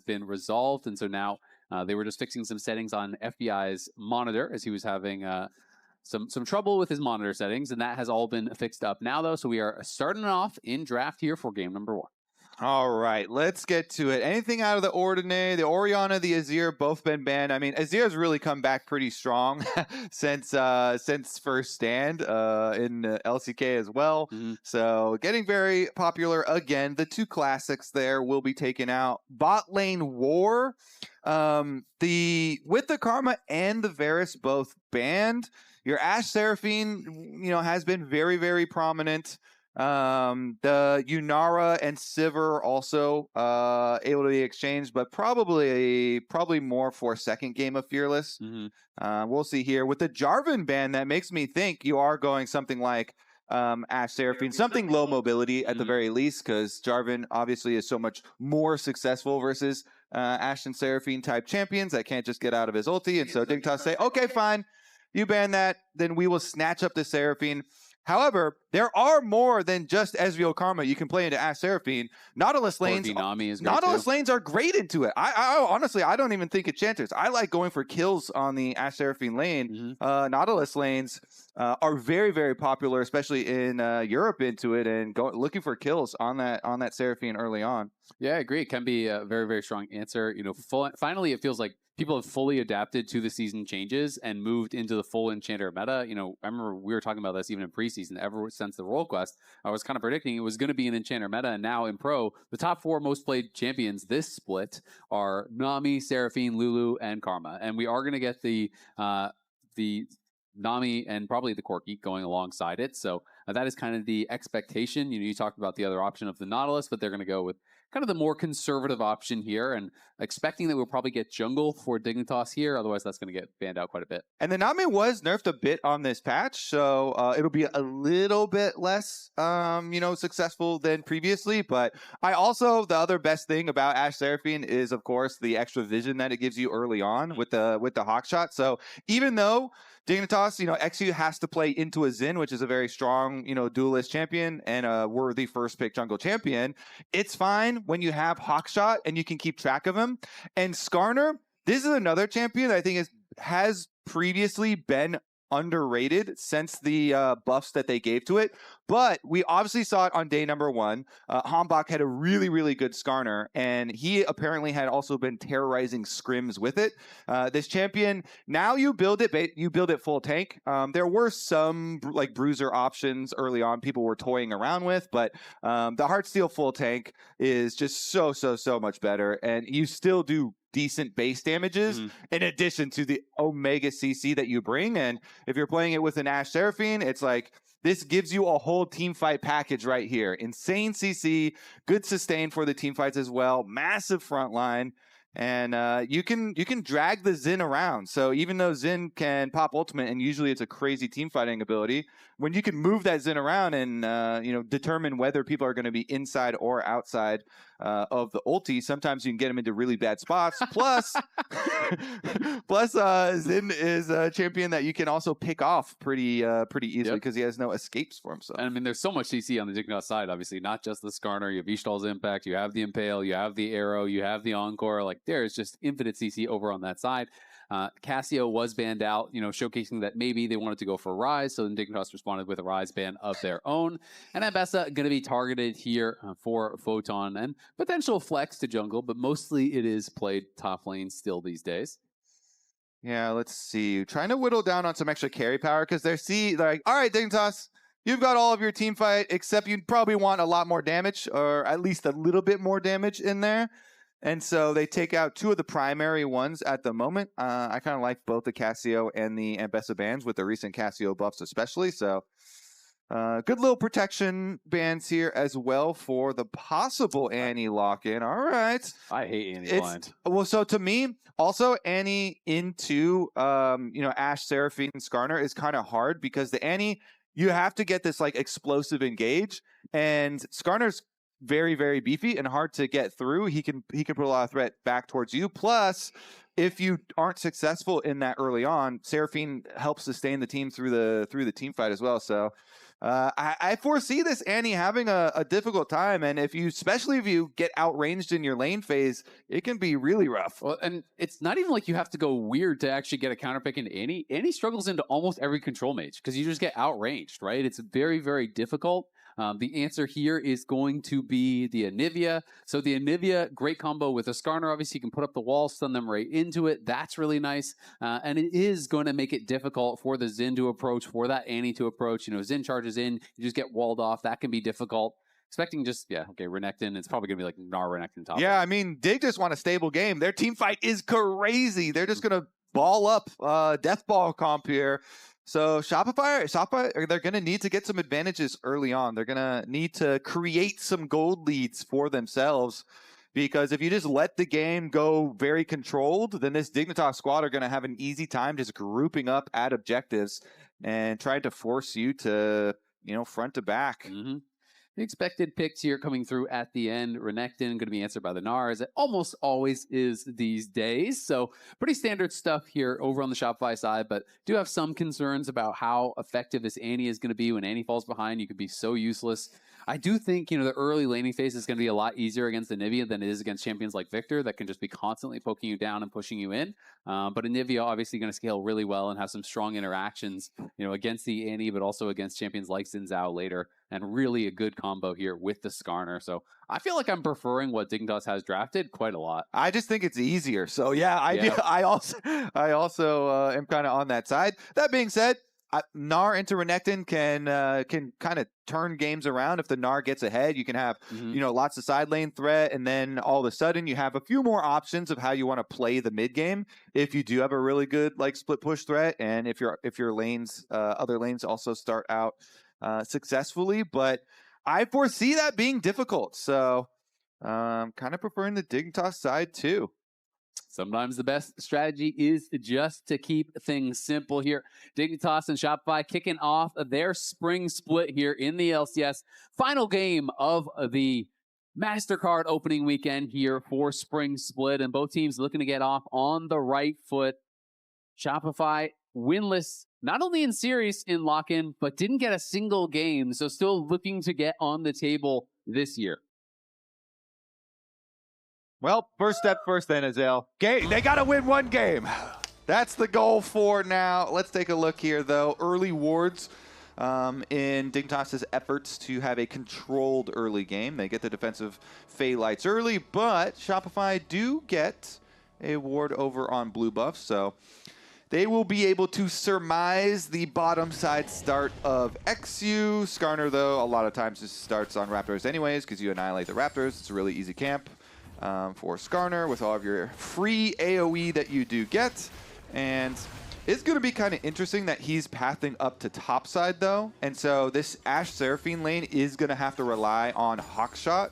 been resolved. And so now they were just fixing some settings on FBI's monitor as he was having some trouble with his monitor settings. And that has all been fixed up now, though. So we are starting off in draft here for game number 1. All right, let's get to it. Anything out of the ordinary? The Orianna, the Azir, both been banned. I mean, Azir's really come back pretty strong since first stand in LCK as well. Mm-hmm. So getting very popular again. The 2 classics there will be taken out. Bot lane war. With the Karma and the Varus both banned. Your Ashe Seraphine, has been very, very prominent. The Yunara and Sivir also able to be exchanged, but probably more for second game of Fearless. Mm-hmm. We'll see here. With the Jarvan ban, that makes me think you are going something like Ashe Seraphine, something low mobility at the very least, because Jarvan obviously is so much more successful versus Ashe and Seraphine type champions that can't just get out of his ulti. And so Dignitas say, okay, fine, you ban that, then we will snatch up the Seraphine. However, there are more than just Ezreal Karma you can play into Ashe Seraphine. Nautilus lanes, Nami is lanes are great into it. I honestly, I don't even think enchanters. I like going for kills on the Ashe Seraphine lane. Mm-hmm. Nautilus lanes are very, very popular, especially in Europe into it, and looking for kills on that Seraphine early on. Yeah, I agree. It can be a very, very strong answer. Finally, it feels like people have fully adapted to the season changes and moved into the full enchanter meta. I remember we were talking about this even in preseason. Ever since the Royal Quest, I was kind of predicting it was going to be an enchanter meta. And now in Pro, the top 4 most played champions this split are Nami, Seraphine, Lulu, and Karma. And we are going to get the Nami and probably the Corki going alongside it. So that is kind of the expectation. You talked about the other option of the Nautilus, but they're going to go with kind of the more conservative option here, and expecting that we'll probably get jungle for Dignitas here. Otherwise, that's going to get banned out quite a bit. And the Nami was nerfed a bit on this patch, so it'll be a little bit less, successful than previously. But the other best thing about Ashe Seraphine is, of course, the extra vision that it gives you early on with the hawk shot. So even though Dignitas, eXyu has to play into a Xin, which is a very strong, duelist champion and a worthy first pick jungle champion, it's fine when you have Hawkshot and you can keep track of him. And Skarner, this is another champion that I think has previously been underrated since the buffs that they gave to it. But we obviously saw it on day number 1. Hambach had a really, really good Skarner, and he apparently had also been terrorizing scrims with it. This champion, now you build it full tank. There were some bruiser options early on people were toying around with, but the Heartsteel full tank is just so much better, and you still do decent base damages in addition to the Omega CC that you bring. And if you're playing it with an Ashe Seraphine, it's like this gives you a whole team fight package right here. Insane CC, good sustain for the team fights as well, massive front line. And you can drag the Xin around. So even though Xin can pop ultimate, and usually it's a crazy team fighting ability, when you can move that Xin around and determine whether people are going to be inside or outside of the ulti, sometimes you can get them into really bad spots. Plus, Xin is a champion that you can also pick off pretty easily because he has no escapes for himself. And I mean, there's so much CC on the Dignitas side, obviously, not just the Skarner. You have Ishtal's Impact, you have the Impale, you have the Arrow, you have the Encore. Like, there's just infinite CC over on that side. Cassio was banned out, showcasing that maybe they wanted to go for Ryze, so then Dignitas responded with a Ryze ban of their own. And Ambessa going to be targeted here for Photon and potential flex to jungle, but mostly it is played top lane still these days. Yeah, let's see. Trying to whittle down on some extra carry power because they're like, all right, Dignitas, you've got all of your team fight, except you'd probably want a lot more damage, or at least a little bit more damage in there. And so they take out 2 of the primary ones at the moment. I kind of like both the Cassio and the Ambessa bans with the recent Cassio buffs especially. So good little protection bans here as well for the possible Annie lock-in. All right. I hate Annie blind. Well, so to me, also Annie into Ashe, Seraphine, and Skarner is kind of hard because the Annie, you have to get this explosive engage, and Skarner's very, very beefy and hard to get through. He can put a lot of threat back towards you. Plus, if you aren't successful in that early on, Seraphine helps sustain the team through the team fight as well. So I foresee this Annie having a difficult time, and especially if you get outranged in your lane phase, it can be really rough. Well, and it's not even like you have to go weird to actually get a counter pick into Annie. Annie struggles into almost every control mage because you just get outranged, right? It's very, very difficult. The answer here is going to be the Anivia. So the Anivia, great combo with a Skarner. Obviously, you can put up the wall, stun them right into it. That's really nice. And it is going to make it difficult for the Xin to approach, for that Annie to approach. You know, Xin charges in, you just get walled off. That can be difficult. Expecting just, Renekton. It's probably going to be like Gnar, Renekton top. Yeah, I mean, Dig just want a stable game. Their team fight is crazy. They're just going to ball up Death Ball comp here. So Shopify, they're going to need to get some advantages early on. They're going to need to create some gold leads for themselves, because if you just let the game go very controlled, then this Dignitas squad are going to have an easy time just grouping up at objectives and trying to force you to, front to back. Mm-hmm. The expected picks here coming through at the end. Renekton going to be answered by the Gnar, as it almost always is these days. So pretty standard stuff here over on the Shopify side, but do have some concerns about how effective this Annie is going to be. When Annie falls behind, you could be so useless. I do think, the early laning phase is going to be a lot easier against Anivia than it is against champions like Victor that can just be constantly poking you down and pushing you in. But Anivia obviously going to scale really well and have some strong interactions, against the Annie, but also against champions like Zhao later. And really a good combo here with the Skarner. So I feel like I'm preferring what Dignitas has drafted quite a lot. I just think it's easier. So I also am kind of on that side. That being said, Gnar into Renekton can kind of turn games around. If the Gnar gets ahead, you can have lots of side lane threat, and then all of a sudden you have a few more options of how you want to play the mid game. If you do have a really good split push threat, and if your lanes other lanes also start out successfully, but I foresee that being difficult. So kind of preferring the Dignitas side too. Sometimes the best strategy is just to keep things simple here. Dignitas and Shopify kicking off their spring split here in the LCS. Final game of the MasterCard opening weekend here for spring split, and both teams looking to get off on the right foot. Shopify winless, not only in series in lock-in, but didn't get a single game, so still looking to get on the table this year. Well, first step first then, Azael. They got to win one game. That's the goal for now. Let's take a look here, though. Early wards in Dignitas' efforts to have a controlled early game. They get the defensive Fey Lights early, but Shopify do get a ward over on blue buff, so they will be able to surmise the bottom side start of eXyu. Skarner, though, a lot of times just starts on Raptors anyways, because you annihilate the Raptors. It's a really easy camp for Skarner with all of your free AoE that you do get. And it's going to be kind of interesting that he's pathing up to top side, though. And so this Ashe Seraphine lane is going to have to rely on Hawkshot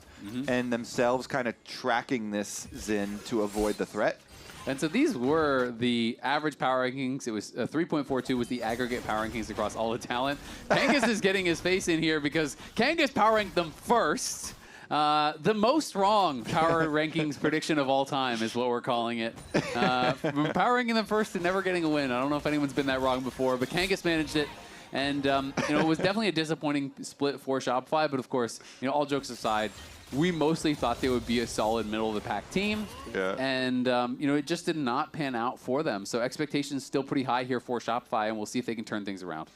and themselves kind of tracking this Xin to avoid the threat. And so these were the average power rankings. It was 3.42 was the aggregate power rankings across all the talent. Kangas is getting his face in here because Kangas power ranked them first. The most wrong power rankings prediction of all time is what we're calling it. Power ranking them first and never getting a win. I don't know if anyone's been that wrong before, but Kangas managed it. And, it was definitely a disappointing split for Shopify. But, of course, all jokes aside, we mostly thought they would be a solid middle-of-the-pack team. Yeah. And, it just did not pan out for them. So expectations still pretty high here for Shopify, and we'll see if they can turn things around.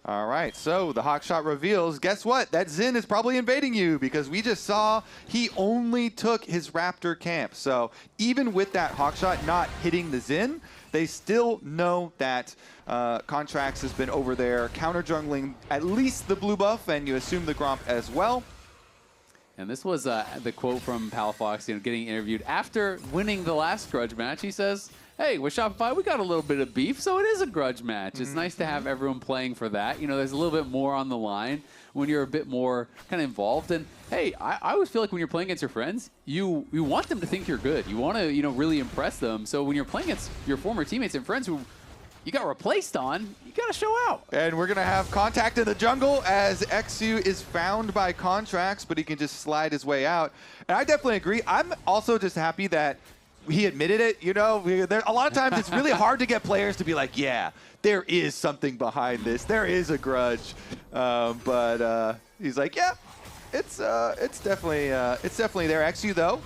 All right, so the Hawkshot reveals, guess what? That Xin is probably invading you, because we just saw he only took his Raptor camp. So even with that Hawkshot not hitting the Xin, they still know that Contractz has been over there counter-jungling at least the blue buff, and you assume the Gromp as well. And this was the quote from Palafox, getting interviewed after winning the last grudge match. He says, hey, with Shopify, we got a little bit of beef, so it is a grudge match. It's nice to have everyone playing for that. There's a little bit more on the line when you're a bit more kind of involved. And, hey, I always feel like when you're playing against your friends, you want them to think you're good. You want to, really impress them. So when you're playing against your former teammates and friends who you got replaced on, you got to show out. And we're going to have contact in the jungle as eXyu is found by Contractz, but he can just slide his way out. And I definitely agree. I'm also just happy that he admitted it, you know. A lot of times it's really hard to get players to be like, yeah, there is something behind this. There is a grudge. But he's like, yeah, it's definitely there. eXyu, though.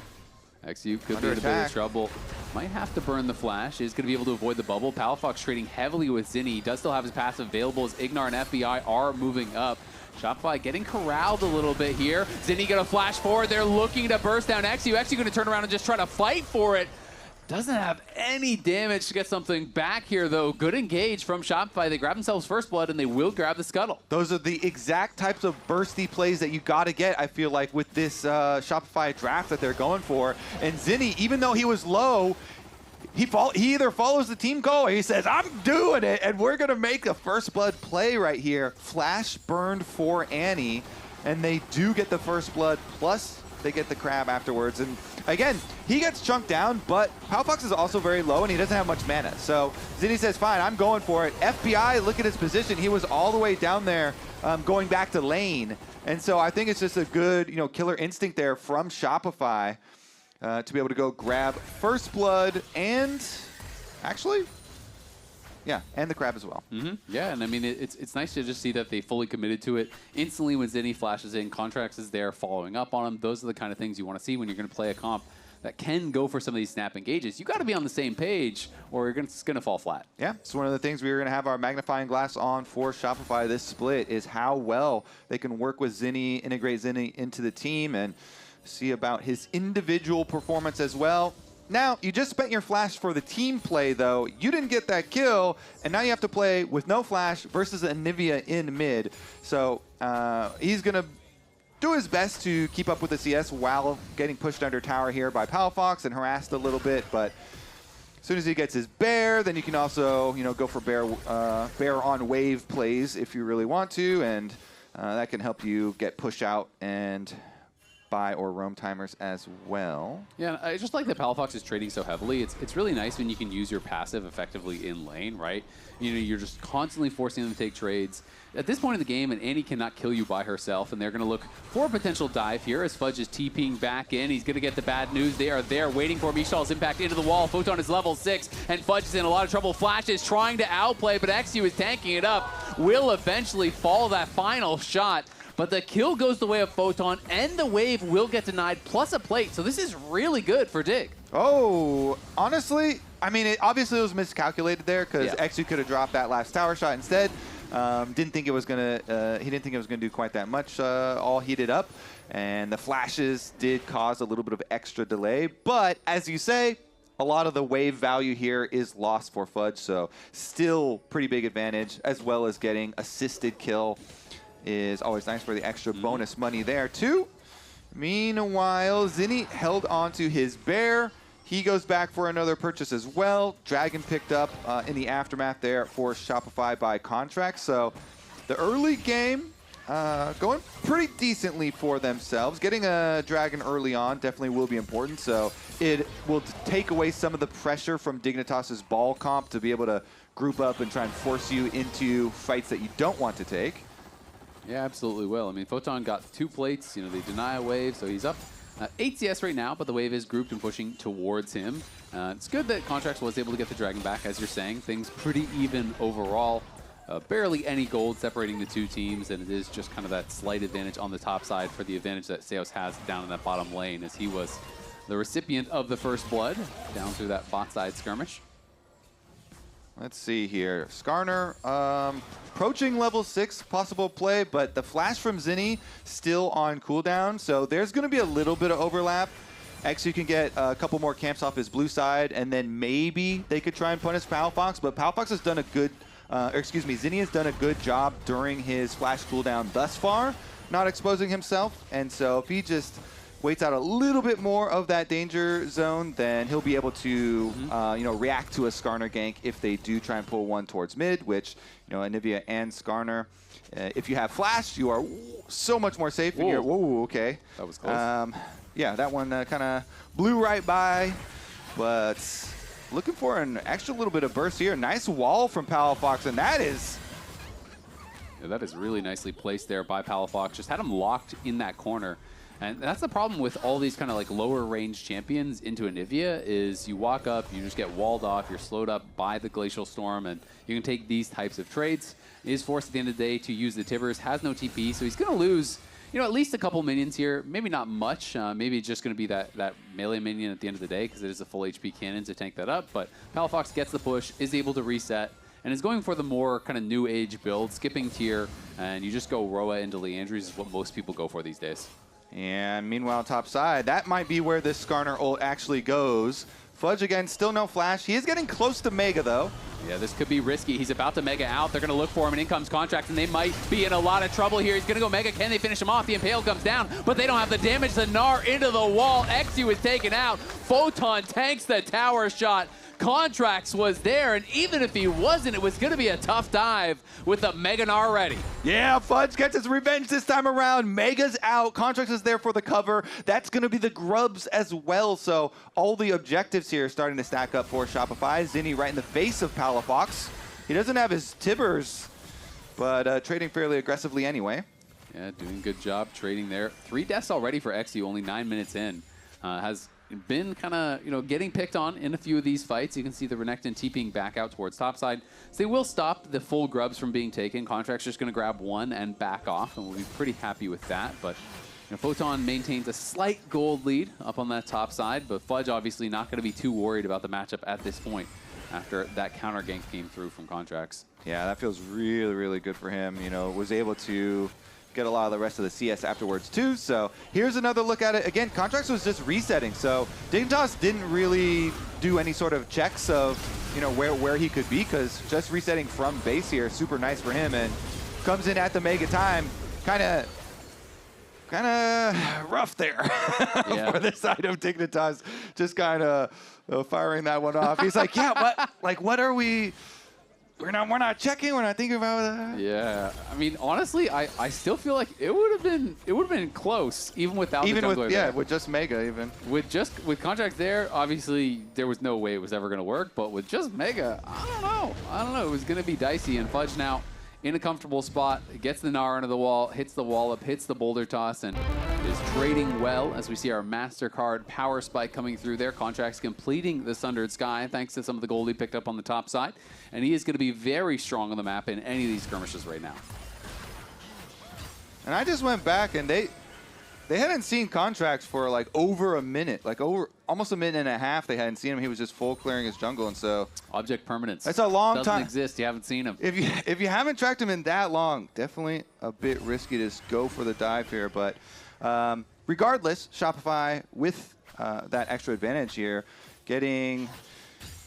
eXyu could be in a bit of trouble. Might have to burn the flash. Is going to be able to avoid the bubble. Palafox trading heavily with Zinie. He does still have his passive available as Ignar and FBI are moving up. Shopify getting corralled a little bit here. Zinie going to flash forward. They're looking to burst down eXyu. eXyu going to turn around and just try to fight for it. Doesn't have any damage to get something back here, though. Good engage from Shopify. They grab themselves first blood, and they will grab the scuttle. Those are the exact types of bursty plays that you got to get, I feel like, with this Shopify draft that they're going for. And Zinie, even though he was low, he either follows the team goal or he says, I'm doing it, and we're going to make a first blood play right here. Flash burned for Annie, and they do get the first blood, plus they get the crab afterwards. And again, he gets chunked down, but Palafox is also very low, and he doesn't have much mana. So Zinie says, fine, I'm going for it. FBI, look at his position. He was all the way down there going back to lane. And so I think it's just a good, killer instinct there from Shopify to be able to go grab first blood and actually, yeah, and the crab as well. Yeah, and I mean, it's nice to just see that they fully committed to it. Instantly when Zinie flashes in, Contractz is there following up on him. Those are the kind of things you want to see when you're going to play a comp that can go for some of these snap engages. You got to be on the same page or it's going to fall flat. Yeah, it's one of the things we were going to have our magnifying glass on for Shopify this split is how well they can work with Zinie, integrate Zinie into the team, and see about his individual performance as well. Now, you just spent your flash for the team play, though. You didn't get that kill, and now you have to play with no flash versus Anivia in mid. So he's going to do his best to keep up with the CS while getting pushed under tower here by Palafox and harassed a little bit. But as soon as he gets his bear, then you can also go for bear on wave plays if you really want to, and that can help you get push out and buy or roam timers as well. Yeah, I just like that Palafox is trading so heavily. It's really nice when you can use your passive effectively in lane, right? You're just constantly forcing them to take trades. At this point in the game, and Annie cannot kill you by herself, and they're going to look for a potential dive here as Fudge is TPing back in. He's going to get the bad news. They are there waiting for eShaw's impact into the wall. Photon is level 6, and Fudge is in a lot of trouble. Flash is trying to outplay, but eXyu is tanking it up. Will eventually fall that final shot. But the kill goes the way of Photon, and the wave will get denied, plus a plate. So this is really good for Dig. Oh, honestly, I mean, obviously it was miscalculated there because eXyu could have dropped that last tower shot instead. Didn't think it was gonna. He didn't think it was gonna do quite that much. All heated up, and the flashes did cause a little bit of extra delay. But as you say, a lot of the wave value here is lost for Fudge. So still pretty big advantage, as well as getting assisted kill is always nice for the extra bonus money there too. Meanwhile, Zinie held on to his bear. He goes back for another purchase as well. Dragon picked up in the aftermath there for Shopify by Contractz. So the early game going pretty decently for themselves. Getting a dragon early on definitely will be important. So it will take away some of the pressure from Dignitas's ball comp to be able to group up and try and force you into fights that you don't want to take. Yeah, absolutely will. I mean, Photon got 2 plates. They deny a wave, so he's up 8 CS right now, but the wave is grouped and pushing towards him. It's good that Contractz was able to get the dragon back, as you're saying. Things pretty even overall. Barely any gold separating the 2 teams, and it is just kind of that slight advantage on the top side for the advantage that Seos has down in that bottom lane, as he was the recipient of the first blood down through that bot side skirmish. Let's see here. Skarner approaching level 6 possible play, but the flash from Zinie still on cooldown, so there's going to be a little bit of overlap. eXyu can get a couple more camps off his blue side, and then maybe they could try and punish Palafox, but Palafox has done a good, Zinie has done a good job during his flash cooldown thus far, not exposing himself, and so if he just waits out a little bit more of that danger zone, then he'll be able to, react to a Skarner gank if they do try and pull one towards mid, which, Anivia and Skarner, if you have flash, you are so much more safe. And you're, whoa, okay. That was close. Yeah, that one kind of blew right by, but looking for an extra little bit of burst here. Nice wall from Palafox, and that is... Yeah, that is really nicely placed there by Palafox. Just had him locked in that corner. And that's the problem with all these kind of like lower range champions into Anivia is you walk up, you just get walled off, you're slowed up by the Glacial Storm, and you can take these types of trades. He is forced at the end of the day to use the Tibbers, has no TP, so he's going to lose, you know, at least a couple minions here. Maybe not much. Maybe it's just going to be that melee minion at the end of the day because it is a full HP cannon to tank that up. But Palafox gets the push, is able to reset, and is going for the more kind of new age build, skipping tier, and you just go Roa into Leandry's is what most people go for these days. And meanwhile, top side, that might be where this Skarner ult actually goes. Fudge again, still no flash. He is getting close to Mega though. Yeah, this could be risky. He's about to Mega out. They're going to look for him, and in comes Contractz, and they might be in a lot of trouble here. He's going to go Mega. Can they finish him off? The Impale comes down, but they don't have the damage. The Gnar into the wall. eXyu is taken out. Photon tanks the tower shot. Contractz was there, and even if he wasn't, it was going to be a tough dive with the Mega Gnar ready. Yeah, Fudge gets his revenge this time around. Mega's out. Contractz is there for the cover. That's going to be the grubs as well. So all the objectives here starting to stack up for Shopify. Zinie right in the face of Palafox. He doesn't have his Tibbers, but trading fairly aggressively anyway. Yeah, doing a good job trading there. 3 deaths already for eXyu, only 9 minutes in. Has been kind of, you know, getting picked on in a few of these fights. You can see the Renekton TPing back out towards topside. So they will stop the full grubs from being taken. Contractz just going to grab one and back off, and we'll be pretty happy with that. But you know, Photon maintains a slight gold lead up on that top side, but Fudge obviously not going to be too worried about the matchup at this point after that counter gank came through from Contractz. Yeah, that feels really, really good for him. You know, was able to get a lot of the rest of the CS afterwards too. So here's another look at it. Again, Contractz was just resetting. So Dignitas didn't really do any sort of checks of, you know, where he could be, because just resetting from base here, super nice for him, and comes in at the mega time. Kind of rough there Yeah. for the side of Dignitas. Just kind of firing that one off. He's like, yeah, what? Like, what are we? We're not checking. We're not thinking about that. Yeah, I mean, honestly, I still feel like it would have been close even without the jungler there. With just Mega even. With Contractz there, obviously there was no way it was ever going to work. But with just Mega, I don't know. It was going to be dicey. And Fudge now in a comfortable spot, gets the Gnar into the wall, hits the wall up, hits the boulder toss, and is trading well as we see our MasterCard power spike coming through there. Contractz completing the Sundered Sky thanks to some of the gold he picked up on the top side. And he is going to be very strong on the map in any of these skirmishes right now. And I just went back, and they hadn't seen Contractz for like over a minute, like over almost a minute and a half. They hadn't seen him. He was just full clearing his jungle, and so object permanence. That's a long Doesn't time. exist. You haven't seen him. If you haven't tracked him in that long, definitely a bit risky to just go for the dive here. But regardless, Shopify with that extra advantage here, getting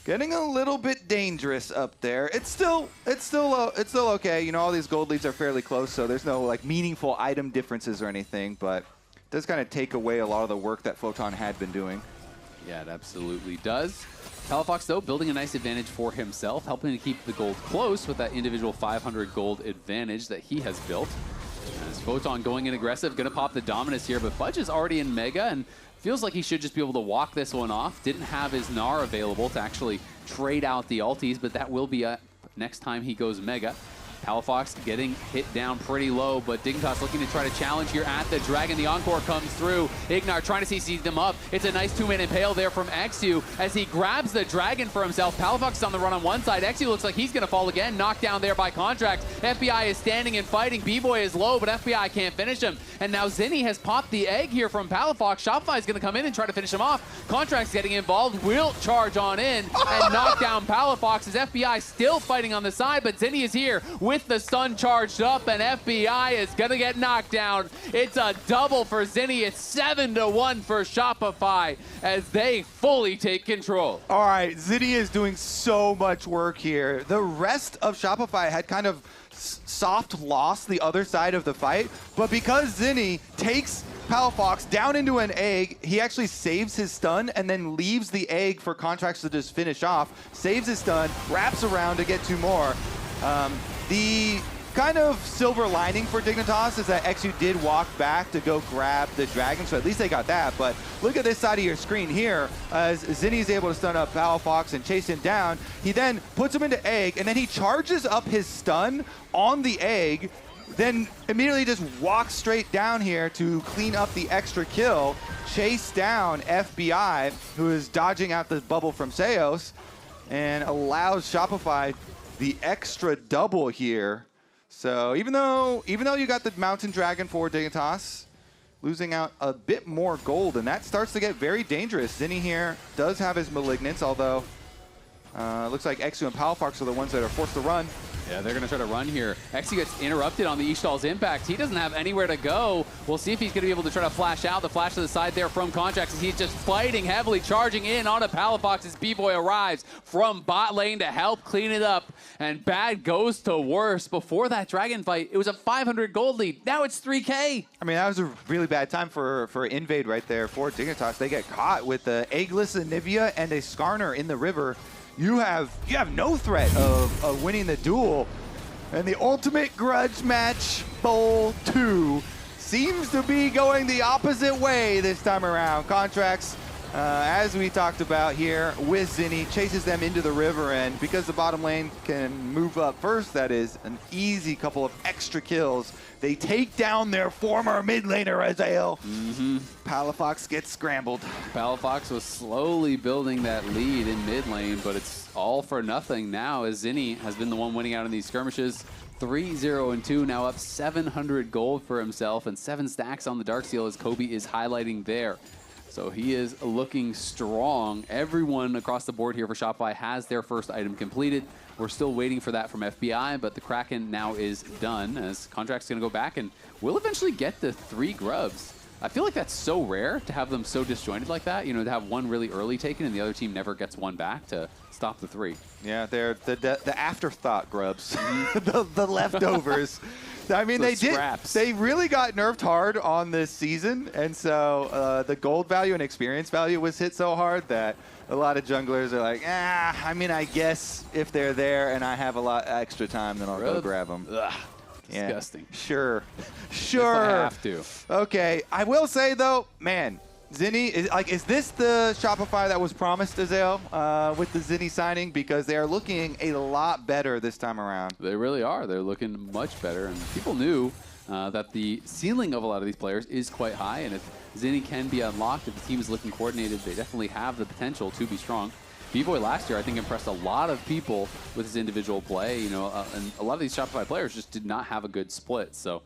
a little bit dangerous up there. It's still okay. You know, all these gold leads are fairly close, so there's no like meaningful item differences or anything, but it does kind of take away a lot of the work that Photon had been doing. Yeah, it absolutely does. Palafox, though, building a nice advantage for himself, helping to keep the gold close with that individual 500 gold advantage that he has built. As Photon going in aggressive, going to pop the Dominus here, but Fudge is already in Mega, and feels like he should just be able to walk this one off. Didn't have his Gnar available to actually trade out the ultis, but that will be next time he goes Mega. Palafox getting hit down pretty low, but Dignitas looking to try to challenge here at the Dragon. The Encore comes through. Ignar trying to CC them up. It's a nice two-man impale there from eXyu as he grabs the Dragon for himself. Palafox is on the run on one side. eXyu looks like he's going to fall again. Knocked down there by Contractz. FBI is standing and fighting. Bvoy is low, but FBI can't finish him. And now Zinie has popped the egg here from Palafox. Shopify is going to come in and try to finish him off. Contractz getting involved. Will charge on in and knock down Palafox as FBI still fighting on the side, but Zinie is here with the stun charged up, and FBI is going to get knocked down. It's a double for Zinie. It's 7-1 for Shopify as they fully take control. All right, Zinie is doing so much work here. The rest of Shopify had kind of soft lost the other side of the fight, but because Zinie takes Palafox down into an egg, he actually saves his stun and then leaves the egg for Contractz to just finish off, saves his stun, wraps around to get 2 more. The kind of silver lining for Dignitas is that eXyu did walk back to go grab the Dragon, so at least they got that. But look at this side of your screen here, as Zinie's able to stun up Palafox and chase him down. He then puts him into egg, and then he charges up his stun on the egg, then immediately just walks straight down here to clean up the extra kill, chase down FBI, who is dodging out the bubble from Seos, and allows Shopify the extra double here. So even though you got the Mountain Dragon for Dignitas, losing out a bit more gold, and that starts to get very dangerous. Zinie here does have his Malignance, although looks like eXyu and Palafox are the ones that are forced to run. Yeah, they're going to try to run here. eXyu gets interrupted on the eStall's impact. He doesn't have anywhere to go. We'll see if he's going to be able to try to flash out. The flash to the side there from Contractz as he's just fighting heavily, charging in onto Palafox as Bvoy arrives from bot lane to help clean it up. And bad goes to worse. Before that Dragon fight, it was a 500 gold lead. Now it's 3K. I mean, that was a really bad time for Invade right there for Dignitas. They get caught with the eggless Anivia and a Skarner in the river. You have no threat of winning the duel. And the ultimate grudge match, Bowl 2, seems to be going the opposite way this time around. Contractz, as we talked about here with Zinie, chases them into the river, and because the bottom lane can move up first, that is an easy couple of extra kills. They take down their former mid laner, Azael. Palafox gets scrambled. Palafox was slowly building that lead in mid lane, but it's all for nothing now as Zinie has been the one winning out in these skirmishes. 3-0-2, now up 700 gold for himself and 7 stacks on the Darksteel as Kobe is highlighting there. So he is looking strong. Everyone across the board here for Shopify has their first item completed. We're still waiting for that from FBI, but the Kraken now is done as Contract's going to go back and we'll eventually get the 3 grubs. I feel like that's so rare to have them so disjointed like that, you know, to have one really early taken and the other team never gets one back to stop the 3. Yeah, they're the afterthought grubs, the leftovers. I mean, they really got nerfed hard on this season, and so the gold value and experience value was hit so hard that a lot of junglers are like, I mean, I guess if they're there and I have a lot extra time, then I'll go grab them. Ugh. Disgusting. Yeah. Sure. If I have to. Okay, I will say though, man, Zinie, is this the Shopify that was promised, Azael, with the Zinie signing? Because they are looking a lot better this time around. They really are. They're looking much better. And people knew that the ceiling of a lot of these players is quite high. And if Zinie can be unlocked, if the team is looking coordinated, they definitely have the potential to be strong. Bvoy last year, I think, impressed a lot of people with his individual play. You know, and a lot of these Shopify players just did not have a good split. So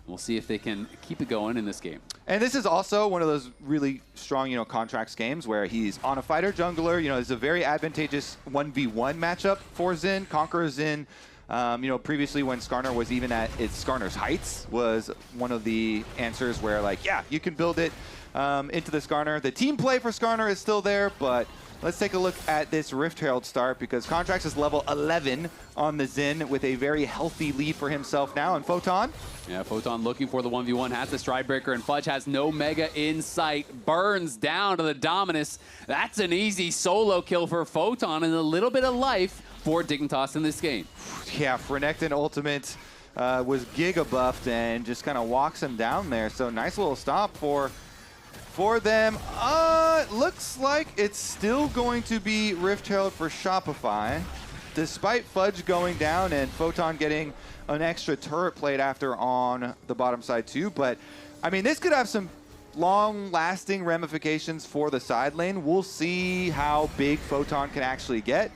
we'll see if they can keep it going in this game. And this is also one of those really strong, you know, Contractz games where he's on a fighter jungler. You know, it's a very advantageous 1v1 matchup for Zin. Conqueror Zin, you know, previously when Skarner was even at its Skarner's heights was one of the answers where, like, yeah, you can build it into the Skarner. The team play for Skarner is still there, but let's take a look at this Rift Herald start because Contractz is level 11 on the Zin with a very healthy lead for himself now. And Photon? Yeah, Photon looking for the 1v1, has the Stride Breaker, and Fudge has no Mega in sight. Burns down to the Dominus. That's an easy solo kill for Photon and a little bit of life for Dignitas in this game. Yeah, Renekton ultimate was giga buffed and just kind of walks him down there. So nice little stop for them. Looks like it's still going to be Rift Herald for Shopify, despite Fudge going down and Photon getting an extra turret plate after on the bottom side too. But, I mean, this could have some long-lasting ramifications for the side lane. We'll see how big Photon can actually get.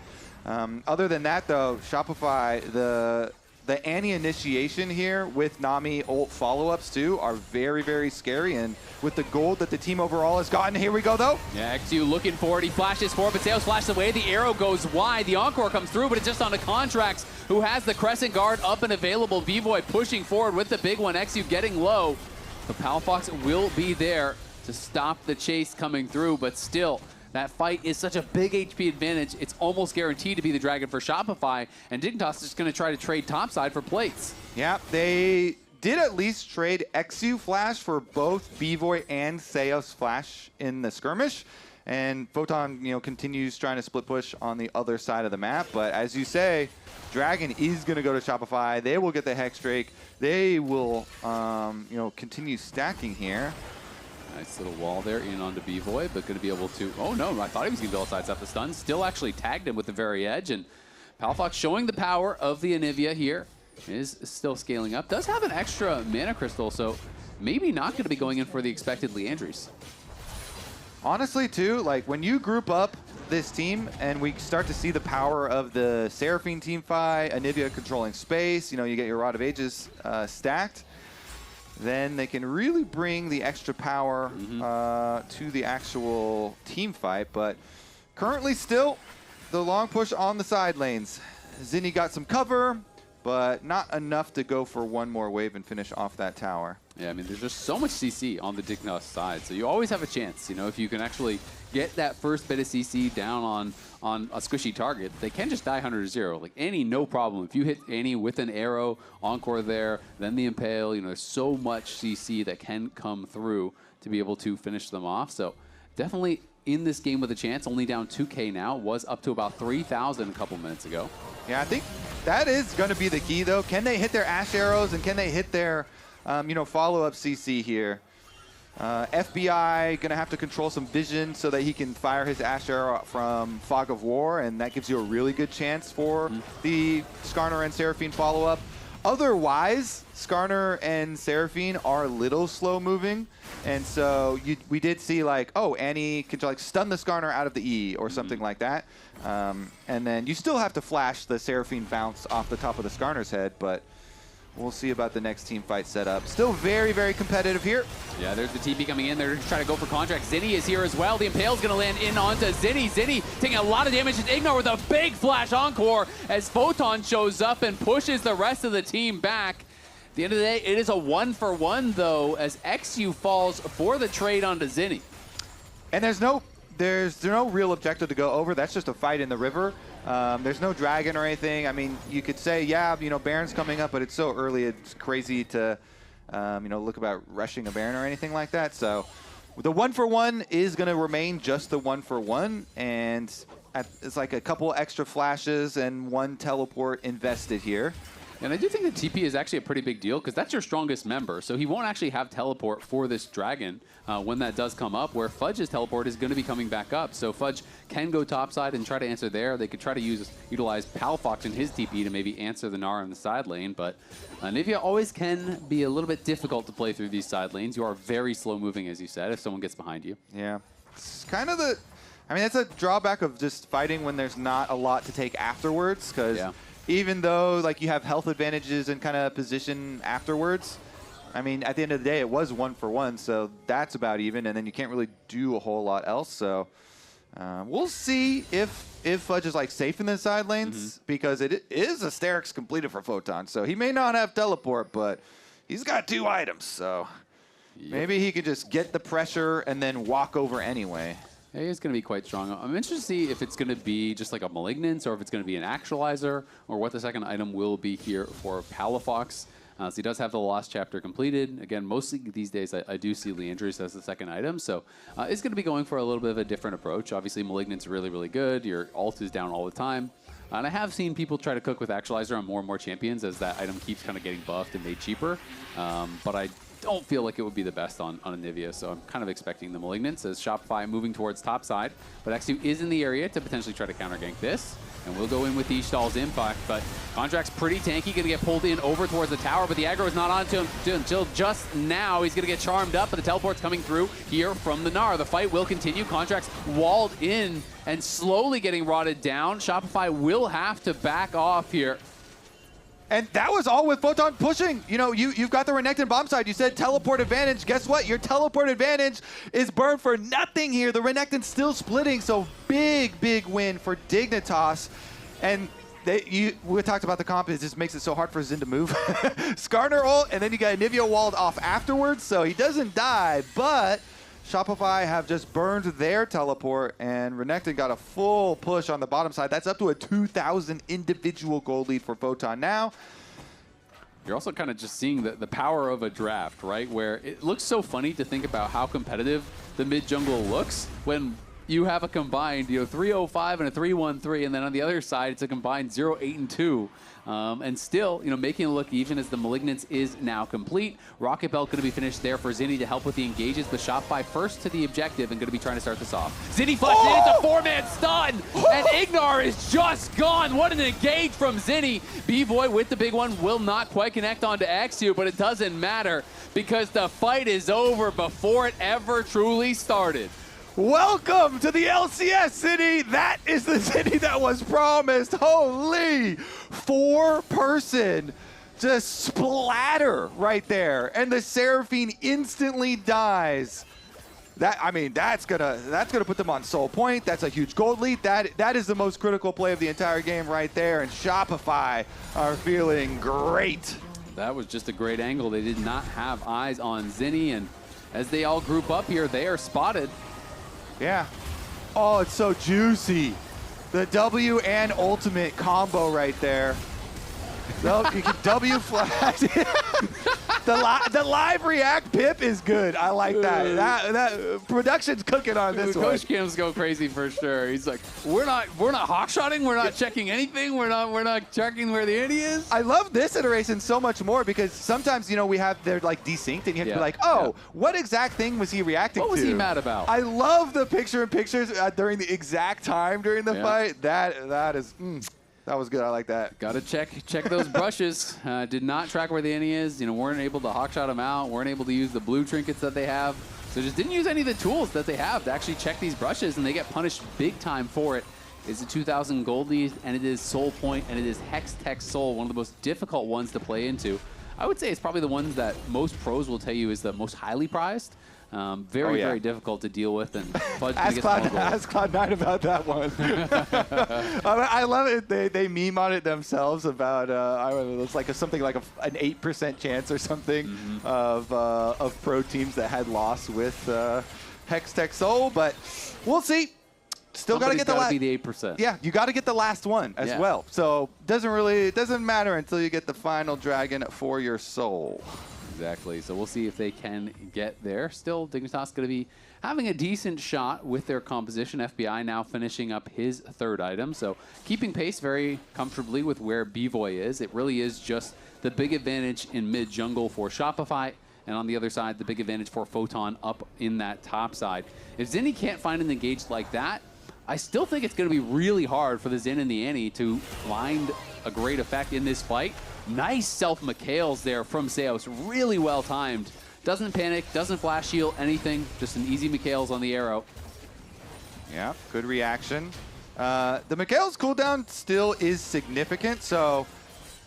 Other than that, though, Shopify, the Annie initiation here with Nami ult follow-ups too are very, very scary. And with the gold that the team overall has gotten, here we go though. Yeah, eXyu looking for it. He flashes forward, but Seos flashes away. The arrow goes wide. The Encore comes through, but it's just on the Contractz, who has the Crescent Guard up and available. Bvoy pushing forward with the big one. eXyu getting low. The Palafox will be there to stop the chase coming through, but still, that fight is such a big HP advantage, it's almost guaranteed to be the Dragon for Shopify, and Dignitas is just going to try to trade topside for plates. Yeah, they did at least trade eXyu Flash for both Bvoy and Seos Flash in the skirmish, and Photon, you know, continues trying to split push on the other side of the map, but as you say, Dragon is going to go to Shopify. They will get the Hex Drake. They will, you know, continue stacking here. Nice little wall there in onto Bvoy, but going to be able to... Oh, no, I thought he was going to be able to sidestep the stun. Still actually tagged him with the very edge, and Palafox showing the power of the Anivia here. is still scaling up. Does have an extra mana crystal, so maybe not going to be going in for the expected Liandry's. Honestly, too, like when you group up this team and we start to see the power of the Seraphine team fight, Anivia controlling space, you know, you get your Rod of Ages stacked, then they can really bring the extra power to the actual team fight. But currently still, the long push on the side lanes. Zinie got some cover, but not enough to go for one more wave and finish off that tower. Yeah, I mean, there's just so much CC on the Dignitas side, so you always have a chance. You know, if you can actually get that first bit of CC down on a squishy target, they can just die 100-0. Like, Annie, no problem. If you hit Annie with an arrow, Encore there, then the Impale, you know, there's so much CC that can come through to be able to finish them off. So definitely in this game with a chance, only down 2K now, was up to about 3,000 a couple minutes ago. Yeah, I think that is going to be the key, though. Can they hit their Ashe arrows, and can they hit their you know, follow-up CC here? FBI going to have to control some vision so that he can fire his Ashe arrow from Fog of War, and that gives you a really good chance for the Skarner and Seraphine follow-up. Otherwise, Skarner and Seraphine are a little slow-moving, and so we did see, like, oh, Annie can, like, stun the Skarner out of the E or something like that. And then you still have to flash the Seraphine bounce off the top of the Skarner's head, but we'll see about the next team fight setup. Still very, very competitive here. Yeah, there's the TP coming in. They're trying to go for Contractz. Zinie is here as well. The Impale's going to land in onto Zinie. Zinie taking a lot of damage. Ignar with a big flash encore as Photon shows up and pushes the rest of the team back. At the end of the day, it is a 1-for-1, though, as eXyu falls for the trade onto Zinie. And there's no real objective to go over. That's just a fight in the river. There's no dragon or anything. I mean, you could say, yeah, you know, Baron's coming up, but it's so early, it's crazy to, you know, look about rushing a Baron or anything like that. So the 1-for-1 is going to remain just the 1-for-1, and it's like a couple extra flashes and one teleport invested here. And I do think the TP is actually a pretty big deal because that's your strongest member. So he won't actually have teleport for this dragon when that does come up, where Fudge's teleport is going to be coming back up. So Fudge can go topside and try to answer there. They could try to utilize Palafox in his TP to maybe answer the Gnar in the side lane. But Anivia always can be a little bit difficult to play through these side lanes. You are very slow moving, as you said, if someone gets behind you. Yeah. It's kind of the... I mean, that's a drawback of just fighting when there's not a lot to take afterwards, because... Yeah. Even though, like, you have health advantages and kind of position afterwards, I mean, at the end of the day, it was 1-for-1, so that's about even, and then you can't really do a whole lot else. So we'll see if Fudge is, like, safe in the side lanes, because it is a Sterix completed for Photon, so he may not have teleport, but he's got 2 items, so maybe he could just get the pressure and then walk over anyway. Yeah, he's going to be quite strong. I'm interested to see if it's going to be just like a Malignance or if it's going to be an Actualizer or what the second item will be here for Palafox. So he does have the Lost Chapter completed. Again, mostly these days I do see Liandry's as the second item. So it's going to be going for a little bit of a different approach. Obviously, Malignance really, really good. Your ult is down all the time. And I have seen people try to cook with Actualizer on more and more champions as that item keeps kind of getting buffed and made cheaper. But I don't feel like it would be the best on Anivia, so I'm kind of expecting the Malignance as Shopify moving towards top side. But eXyu is in the area to potentially try to counter gank this, and we'll go in with Ishtal's impact. But Contractz pretty tanky, going to get pulled in over towards the tower, but the aggro is not on to him until just now. He's going to get charmed up, but the teleport's coming through here from the Gnar. The fight will continue. Contractz walled in and slowly getting rotted down. Shopify will have to back off here. And that was all with Photon pushing. You know, you've got the Renekton bomb side. You said teleport advantage. Guess what? Your teleport advantage is burned for nothing here. The Renekton's still splitting, so big win for Dignitas. And we talked about the comp. It just makes it so hard for Zin to move. Skarner ult, and then you got Anivia walled off afterwards, so he doesn't die, but Shopify have just burned their teleport, and Renekton got a full push on the bottom side. That's up to a 2,000 individual gold lead for Photon now. You're also kind of just seeing the power of a draft, right? Where it looks so funny to think about how competitive the mid jungle looks when you have a combined 305 and a 313, and then on the other side, it's a combined 0-8 and 2. And still, making it look even as the Malignance is now complete. Rocket Belt going to be finished there for Zinie to help with the engages, but Shopify first to the objective and going to be trying to start this off. Zinie flashes in, it's a 4-man stun, and Ignar is just gone. What an engage from Zinie. Bvoy with the big one will not quite connect onto eXyu, but it doesn't matter because the fight is over before it ever truly started. Welcome to the LCS, Zinie. That is the Zinie that was promised. Holy, 4-person just splatter right there, and the Seraphine instantly dies. That's gonna put them on soul point. That's a huge gold lead. That is the most critical play of the entire game right there, and Shopify are feeling great. That was just a great angle. They did not have eyes on Zinie, and as they all group up here, they are spotted. Yeah. Oh, it's so juicy. The W and ultimate combo right there. You can W flash. The live react pip is good. I like that. That production's cooking on this one. Coach Cam's go crazy for sure. He's like, we're not hawkshotting. We're not checking anything. We're not checking where the Annie is. I love this iteration so much more because sometimes we have they're like desynced and you have to be like, what exact thing was he reacting to? What was he mad about? I love the picture-in-pictures during the exact time during the fight. That is. That was good. I like that. Got to check those brushes. Did not track where the Annie is. Weren't able to hawkshot him out. Weren't able to use the blue trinkets that they have. So just didn't use any of the tools that they have to actually check these brushes, and they get punished big time for it. It's a 2,000 gold lead, and it is Soul Point, and it is Hex Tech Soul, one of the most difficult ones to play into. I would say it's probably the ones that most pros will tell you is the most highly prized. Very difficult to deal with, and Fudge ask Cloud9 about that one. I love it. They meme on it themselves about it's like something like an 8% chance or something of pro teams that had lost with Hex Tech Soul, but we'll see. Still got to get the last. Be the 8%. Yeah, you got to get the last one as well. So it doesn't matter until you get the final dragon for your soul. Exactly. So we'll see if they can get there. Still, Dignitas going to be having a decent shot with their composition. FBI now finishing up his third item. So keeping pace very comfortably with where Bvoy is. It really is just the big advantage in mid jungle for Shopify. And on the other side, the big advantage for Photon up in that top side. If Zinie can't find an engage like that, I still think it's going to be really hard for the Zin and the Annie to find a great effect in this fight. Nice self-Mikhails there from Zeus. Really well timed. Doesn't panic, doesn't flash heal, anything. Just an easy Mikhails on the arrow. Yeah, good reaction. The Mikhails cooldown still is significant, so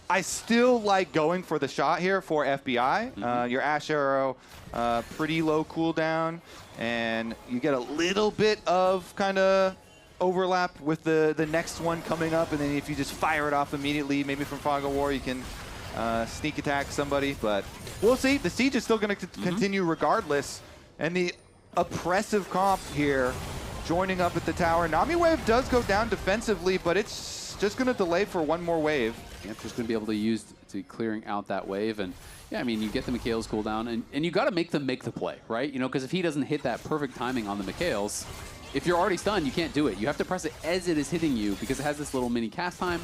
I still like going for the shot here for FBI. Your Ashe arrow, pretty low cooldown, and you get a little bit of kind of overlap with the next one coming up, and then if you just fire it off immediately, maybe from Fog of War, you can sneak attack somebody, but we'll see. The siege is still going to continue regardless, and the oppressive comp here joining up at the tower. Nami wave does go down defensively, but it's just going to delay for one more wave. Just going to be able to use to clearing out that wave, and yeah, I mean, you get the Mikhails cooldown, and you got to make them make the play, right? Because if he doesn't hit that perfect timing on the Mikhails, if you're already stunned, you can't do it. You have to press it as it is hitting you because it has this little mini cast time,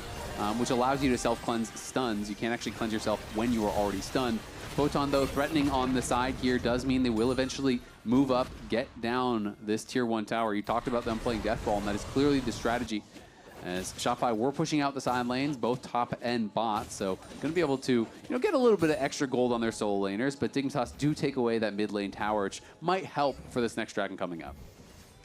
which allows you to self-cleanse stuns. You can't actually cleanse yourself when you are already stunned. Photon, though, threatening on the side here does mean they will eventually move up, get down this Tier 1 tower. You talked about them playing Deathball, and that is clearly the strategy. As Shopify were pushing out the side lanes, both top and bot, so going to be able to get a little bit of extra gold on their solo laners, but Dignitas do take away that mid lane tower, which might help for this next dragon coming up.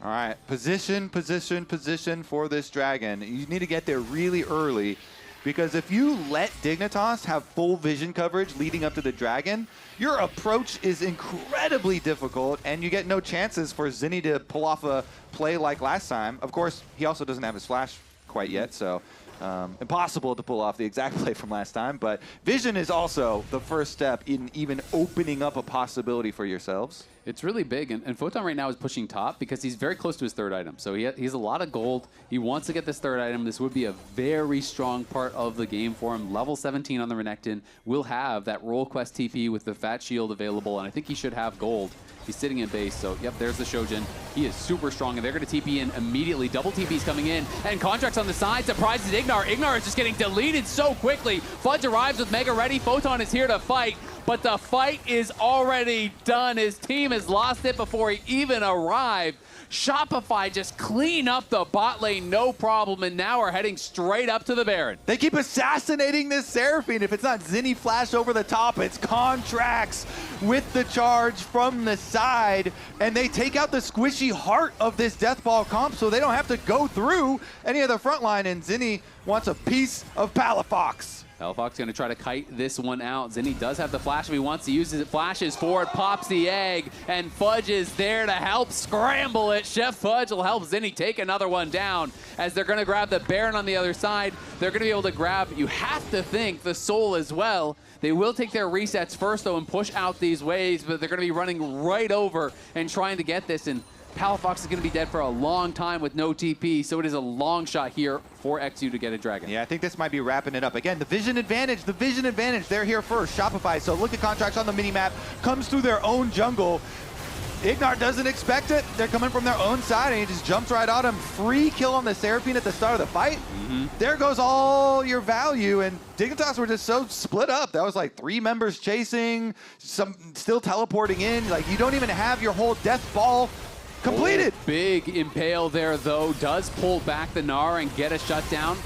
All right, position for this dragon. You need to get there really early, because if you let Dignitas have full vision coverage leading up to the dragon, your approach is incredibly difficult, and you get no chances for Zinie to pull off a play like last time. Of course, he also doesn't have his flash quite yet, so impossible to pull off the exact play from last time, but vision is also the first step in even opening up a possibility for yourselves. It's really big, and Photon right now is pushing top because he's very close to his third item. So he has a lot of gold. He wants to get this third item. This would be a very strong part of the game for him. Level 17 on the Renekton will have that role quest TP with the fat shield available, and I think he should have gold. He's sitting in base, so yep, there's the Shojin. He is super strong, and they're going to TP in immediately. Double TP's coming in, and Contractz on the side surprises Ignar. Ignar is just getting deleted so quickly. Fudge arrives with Mega ready. Photon is here to fight, but the fight is already done. His team has lost it before he even arrived. Shopify just clean up the bot lane, no problem, and now are heading straight up to the Baron. They keep assassinating this Seraphine. If it's not Zinie flash over the top, it's Contractz with the charge from the side, and they take out the squishy heart of this Death Ball comp, so they don't have to go through any of the front line, and Zinie wants a piece of Palafox. Palafox going to try to kite this one out. Zinie does have the flash if he wants to use it. Flashes forward, pops the egg, and Fudge is there to help scramble it. Chef Fudge will help Zinie take another one down as they're going to grab the Baron on the other side. They're going to be able to grab, you have to think, the Soul as well. They will take their resets first, though, and push out these waves, but they're going to be running right over and trying to get this, and Palafox is going to be dead for a long time with no TP, so it is a long shot here for eXyu to get a dragon. Yeah, I think this might be wrapping it up. Again, the vision advantage, they're here first. Shopify, so look at Contractz on the minimap, comes through their own jungle. Ignar doesn't expect it. They're coming from their own side, and he just jumps right on him. Free kill on the Seraphine at the start of the fight. There goes all your value, and Dignitas were just so split up. That was like 3 members chasing, some still teleporting in. Like, you don't even have your whole death ball completed. Oh, big impale there, though. Does pull back the Gnar and get a shutdown.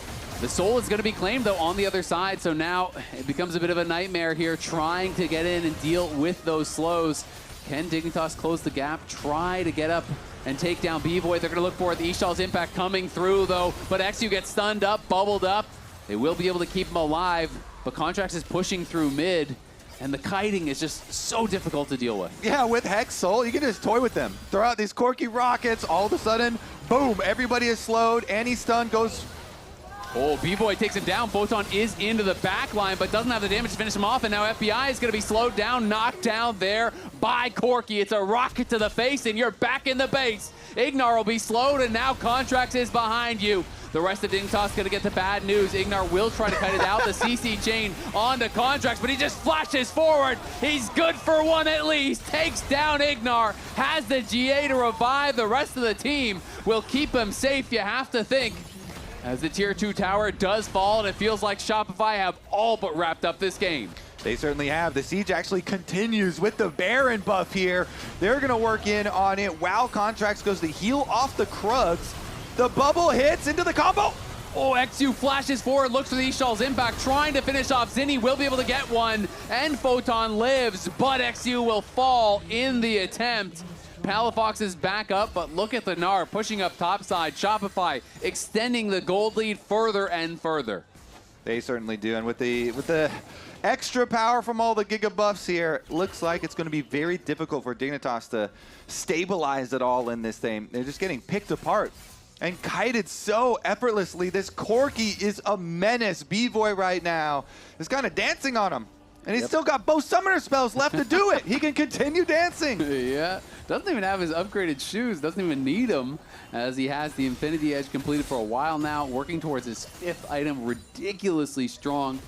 The Soul is going to be claimed, though, on the other side, so now it becomes a bit of a nightmare here, trying to get in and deal with those slows. Can Dignitas close the gap, try to get up and take down Bvoy? They're going to look for it. The eShaw's impact coming through, though, but eXyu gets stunned up, bubbled up. They will be able to keep him alive, but Contractz is pushing through mid, and the kiting is just so difficult to deal with. Yeah, with Hex Soul, you can just toy with them. Throw out these Corki rockets, all of a sudden, boom, everybody is slowed. Annie's stun goes... Oh, Bvoy takes him down. Photon is into the back line, but doesn't have the damage to finish him off, and now FBI is going to be slowed down, knocked down there by Corki. It's a rocket to the face, and you're back in the base. Ignar will be slowed, and now Contractz is behind you. The rest of Dignitas going to get the bad news. Ignar will try to cut it out. The CC chain onto Contractz, but he just flashes forward. He's good for one at least. Takes down Ignar. Has the GA to revive. The rest of the team will keep him safe, you have to think. As the tier 2 tower does fall, and it feels like Shopify have all but wrapped up this game. They certainly have. The siege actually continues with the Baron buff here. They're going to work in on it while Contractz goes to heal off the Krugs. The bubble hits into the combo. Oh, eXyu flashes forward, looks for the eShaw's impact, trying to finish off Zinie, will be able to get one, and Photon lives, but eXyu will fall in the attempt. Palafox is back up, but look at the Gnar pushing up topside. Shopify extending the gold lead further and further. They certainly do, and with the extra power from all the Giga buffs here, looks like it's going to be very difficult for Dignitas to stabilize it all in this thing. They're just getting picked apart and kited so effortlessly. This Corki is a menace. Bvoy right now is kind of dancing on him. And he's still got both summoner spells left to do it. He can continue dancing. Yeah, doesn't even have his upgraded shoes, doesn't even need them, as he has the Infinity Edge completed for a while now, working towards his 5th item, ridiculously strong.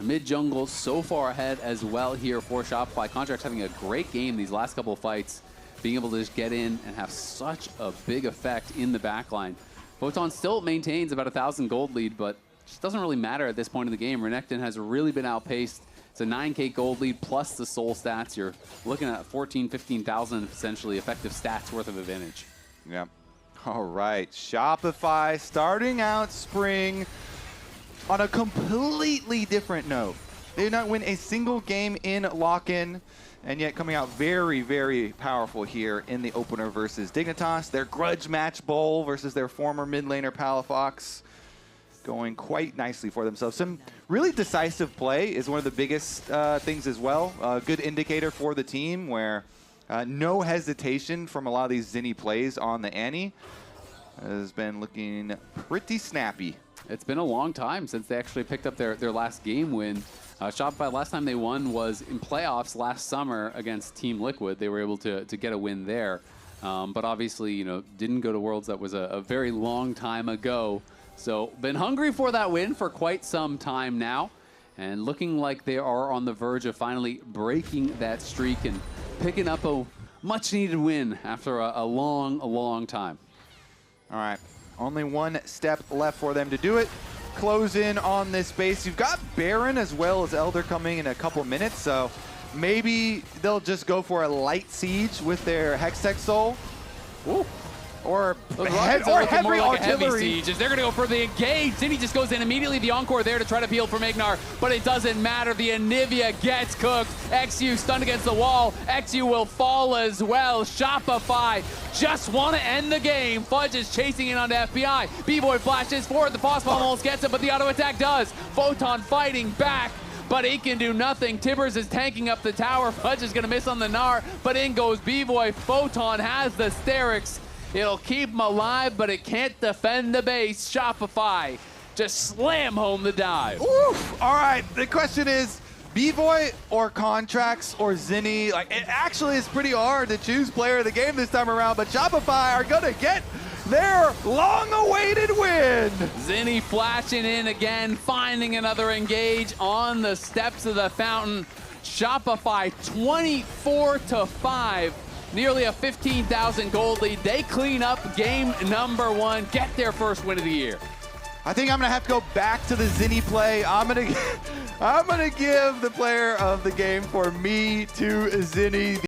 Mid-jungle so far ahead as well here for Shopify. Contractz having a great game these last couple of fights, being able to just get in and have such a big effect in the backline. Photon still maintains about 1,000 gold lead, but just doesn't really matter at this point in the game. Renekton has really been outpaced. It's a 9K gold lead plus the soul stats. You're looking at 15,000 essentially effective stats worth of advantage. Yeah. All right. Shopify starting out spring on a completely different note. They did not win a single game in lock-in, and yet coming out very, very powerful here in the opener versus Dignitas. Their grudge match bowl versus their former mid laner Palafox, going quite nicely for themselves. Some really decisive play is one of the biggest things as well. A good indicator for the team where no hesitation from a lot of these Zinie plays on the Annie has been looking pretty snappy. It's been a long time since they actually picked up their last game win. Shopify, last time they won was in playoffs last summer against Team Liquid. They were able to get a win there. But obviously, you know, didn't go to Worlds. That was a very long time ago. So been hungry for that win for quite some time now. And looking like they are on the verge of finally breaking that streak and picking up a much-needed win after a long time. All right, only one step left for them to do it. Close in on this base. You've got Baron as well as Elder coming in a couple minutes, so maybe they'll just go for a light siege with their Hextech Soul. Ooh. Or heavy artillery. Heavy sieges. They're going to go for the engage. Zinie just goes in immediately. The Encore there to try to peel from Ignar, but it doesn't matter. The Anivia gets cooked. eXyu stunned against the wall. eXyu will fall as well. Shopify just want to end the game. Fudge is chasing in onto FBI. Bvoy flashes forward. The Phospon almost gets it, but the auto attack does. Photon fighting back, but he can do nothing. Tibbers is tanking up the tower. Fudge is going to miss on the Gnar, but in goes Bvoy. Photon has the Sterix. It'll keep him alive, but it can't defend the base. Shopify just slam home the dive. Oof. All right, the question is, Bvoy or Contractz or Zinie? Like, it actually is pretty hard to choose player of the game this time around, but Shopify are gonna get their long-awaited win. Zinie flashing in again, finding another engage on the steps of the fountain. Shopify 24-5. Nearly a 15,000 gold lead. They clean up game number 1, get their first win of the year. I think I'm gonna have to go back to the Zinie play. I'm gonna give the player of the game for me to Zinie.